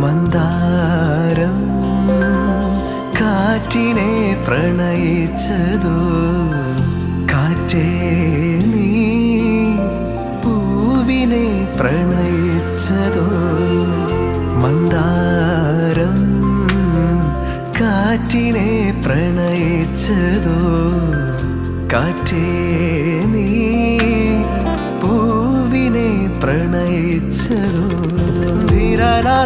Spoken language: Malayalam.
മന്ദാരം കാറ്റിനെ പ്രണയിച്ചതോ കാറ്റേ നീ പൂവിനെ പ്രണയിച്ചതോ മന്ദാരം കാറ്റിനെ പ്രണയിച്ചതോ കാറ്റേ നീ പൂവിനെ പ്രണയിച്ചതോ ധീരനാ